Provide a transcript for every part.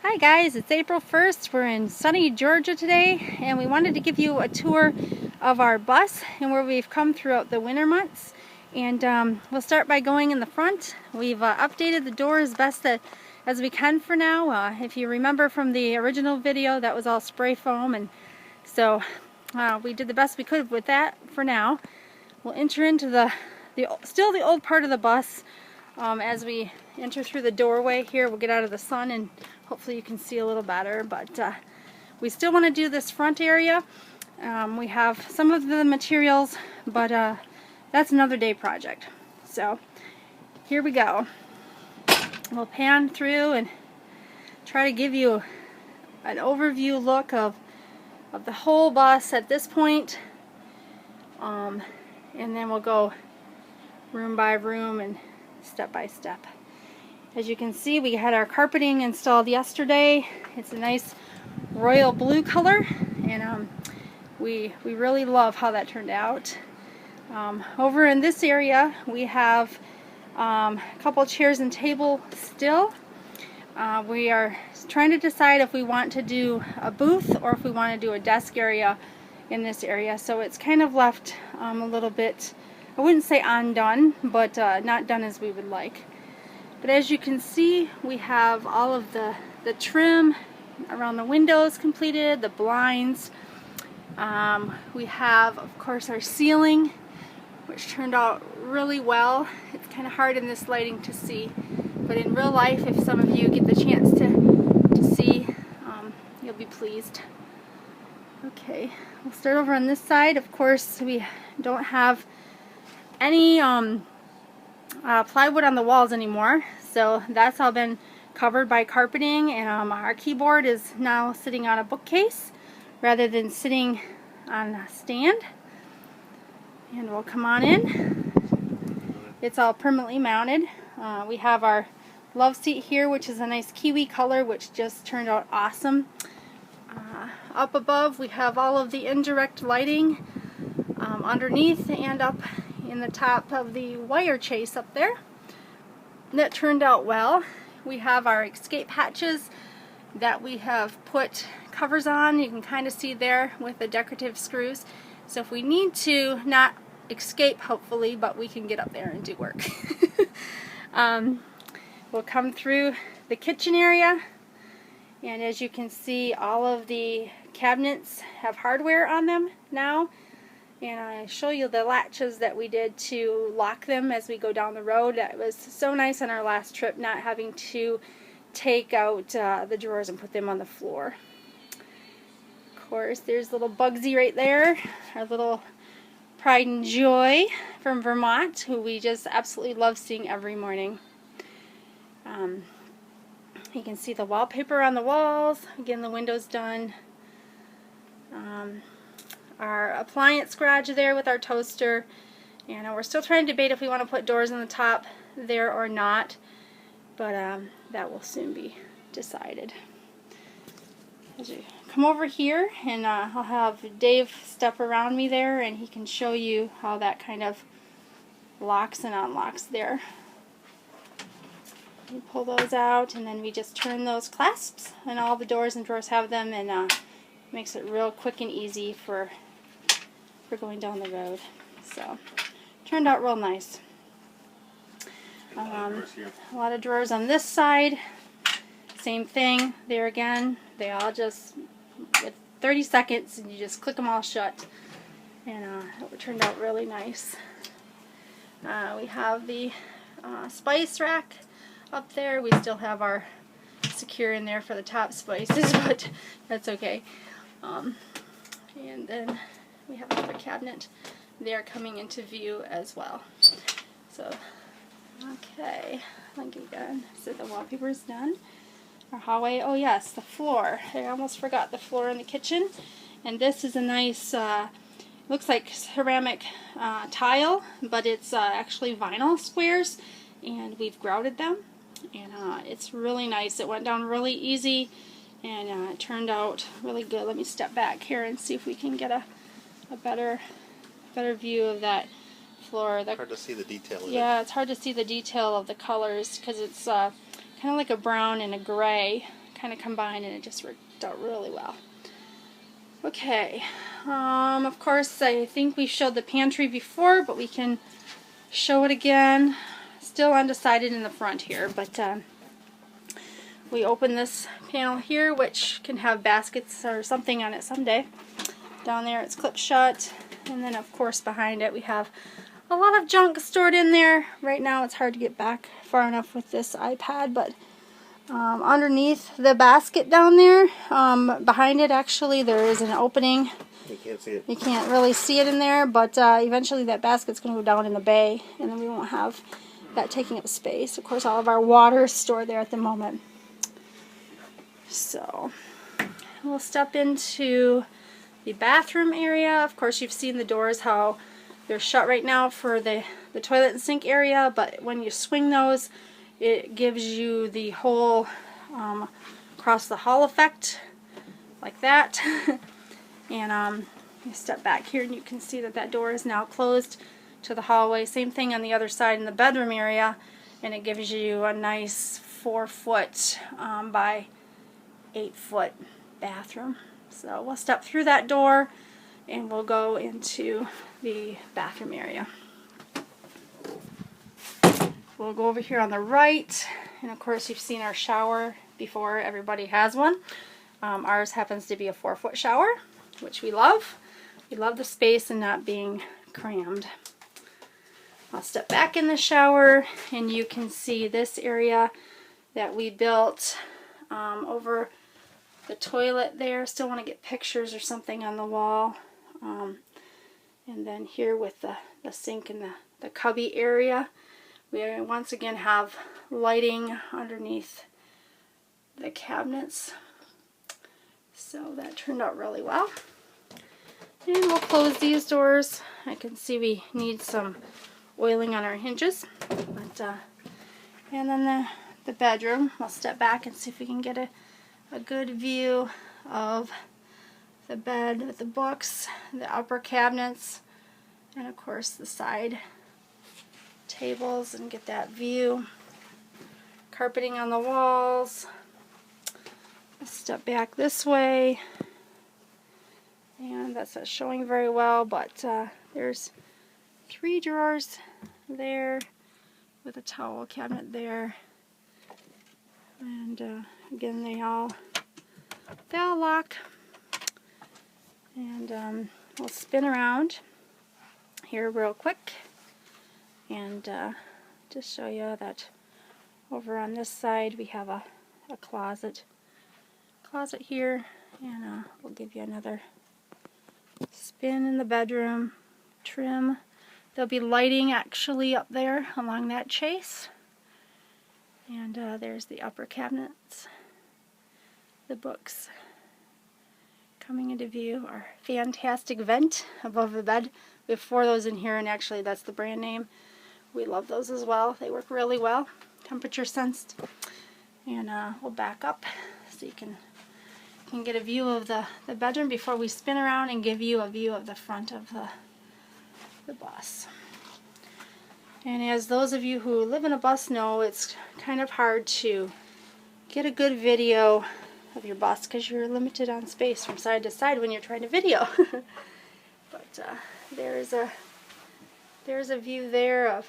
Hi guys, it's April 1st. We're in sunny Georgia today and we wanted to give you a tour of our bus and where we've come throughout the winter months. And we'll start by going in the front. We've updated the door as best as we can for now. If you remember from the original video, that was all spray foam, and so we did the best we could with that for now. We'll enter into still the old part of the bus. As we enter through the doorway here, we'll get out of the sun and hopefully you can see a little better, but we still want to do this front area. We have some of the materials, but that's another day project. So here we go. We'll pan through and try to give you an overview look of the whole bus at this point. And then we'll go room by room and step by step. As you can see, we had our carpeting installed yesterday. It's a nice royal blue color, and we really love how that turned out. Over in this area, we have a couple chairs and table still. We are trying to decide if we want to do a booth or if we want to do a desk area in this area. So it's kind of left a little bit, I wouldn't say undone, but not done as we would like. But as you can see, we have all of the trim around the windows completed, the blinds. We have, of course, our ceiling, which turned out really well. It's kind of hard in this lighting to see, but in real life, if some of you get the chance to see, you'll be pleased. Okay, we'll start over on this side. Of course, we don't have any plywood on the walls anymore, so that's all been covered by carpeting, and our keyboard is now sitting on a bookcase rather than sitting on a stand. And we'll come on in. It's all permanently mounted. We have our love seat here, which is a nice kiwi color, which just turned out awesome. Up above, we have all of the indirect lighting underneath and up in the top of the wire chase up there. That turned out well. We have our escape hatches that we have put covers on. You can kind of see there with the decorative screws. So if we need to, not escape hopefully, but we can get up there and do work. We'll come through the kitchen area, and as you can see, all of the cabinets have hardware on them now. And I show you the latches that we did to lock them as we go down the road. That was so nice on our last trip, not having to take out the drawers and put them on the floor. Of course, there's little Bugsy right there, our little pride and joy from Vermont, who we just absolutely love seeing every morning. You can see the wallpaper on the walls. Again, the window's done. Our appliance garage there with our toaster, and we're still trying to debate if we want to put doors on the top there or not, but that will soon be decided. As you come over here, and I'll have Dave step around me there, and he can show you how that kind of locks and unlocks there. You pull those out, and then we just turn those clasps, and all the doors and drawers have them, and makes it real quick and easy for going down the road. So turned out real nice. A lot of drawers on this side. Same thing there again. They all just, with 30 seconds, and you just click them all shut, and it turned out really nice. We have the spice rack up there. We still have our secure in there for the top spices, but that's okay. And then we have another cabinet there coming into view as well. So, okay, thank you again. So the wallpaper is done. Our hallway, oh yes, the floor. I almost forgot the floor in the kitchen. And this is a nice, looks like ceramic tile, but it's actually vinyl squares, and we've grouted them. And it's really nice. It went down really easy, and it turned out really good. Let me step back here and see if we can get a better view of that floor. It's hard to see the detail of it. Yeah, it's hard to see the detail of the colors because it's kind of like a brown and a gray kind of combined, and it just worked out really well. Okay, of course I think we showed the pantry before, but we can show it again. Still undecided in the front here, but we open this panel here, which can have baskets or something on it someday. Down there it's clipped shut, and then of course behind it we have a lot of junk stored in there. Right now it's hard to get back far enough with this iPad, but underneath the basket down there, behind it actually, there is an opening. You can't see it. You can't really see it in there, but eventually that basket's going to go down in the bay, and then we won't have that taking up space. Of course, all of our water is stored there at the moment. So we'll step into the bathroom area. Of course, you've seen the doors, how they're shut right now for the toilet and sink area, but when you swing those, it gives you the whole across the hall effect, like that. And you step back here and you can see that that door is now closed to the hallway. Same thing on the other side in the bedroom area, and it gives you a nice 4-foot by 8-foot bathroom. So we'll step through that door and we'll go into the bathroom area. We'll go over here on the right, and of course you've seen our shower before. Everybody has one. Ours happens to be a 4-foot shower, which we love. We love the space and not being crammed. I'll step back in the shower and you can see this area that we built over the toilet there. Still want to get pictures or something on the wall. And then here with the sink and the cubby area, we once again have lighting underneath the cabinets. So that turned out really well. And we'll close these doors. I can see we need some oiling on our hinges. But, and then the bedroom. We'll step back and see if we can get a good view of the bed with the books, the upper cabinets, and of course the side tables, and get that view. Carpeting on the walls. I'll step back this way, and that's not showing very well, but there's 3 drawers there with a towel cabinet there, and again they all lock. And we'll spin around here real quick and just show you that over on this side we have a closet here, and we'll give you another spin in the bedroom. Trim. There'll be lighting actually up there along that chase, and there's the upper cabinets, the books coming into view. Our fantastic vent above the bed. We have 4 of those in here, and actually that's the brand name. We love those as well. They work really well, temperature sensed. And we'll back up so you can get a view of the bedroom before we spin around and give you a view of the front of the bus. And as those of you who live in a bus know, it's kind of hard to get a good video of your bus because you're limited on space from side to side when you're trying to video. But there's a view there of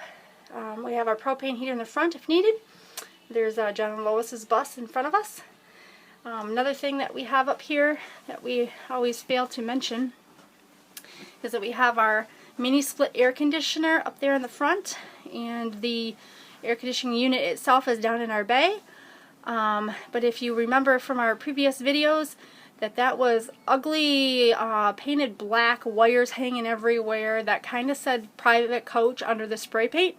we have our propane heater in the front if needed. There's John and Lois's bus in front of us. Another thing that we have up here that we always fail to mention is that we have our mini split air conditioner up there in the front, and the air conditioning unit itself is down in our bay. But if you remember from our previous videos, that was ugly, painted black, wires hanging everywhere, that kind of said private coach under the spray paint.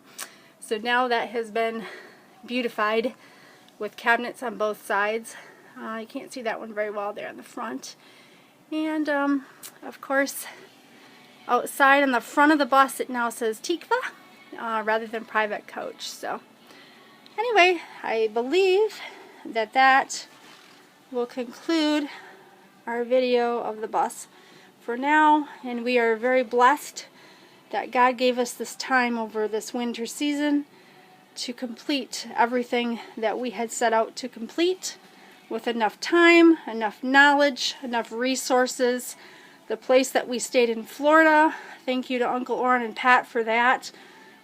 So now that has been beautified with cabinets on both sides. You can't see that one very well there in the front. And of course outside on the front of the bus it now says Tikva rather than private coach. So anyway, I believe that will conclude our video of the bus for now, and we are very blessed that God gave us this time over this winter season to complete everything that we had set out to complete. with enough time, enough knowledge, enough resources. The place that we stayed in Florida, thank you to Uncle Orrin and Pat for that.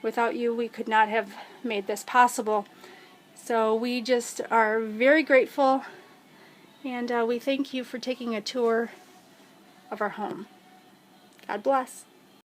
Without you, we could not have made this possible. So we just are very grateful, and we thank you for taking a tour of our home. God bless.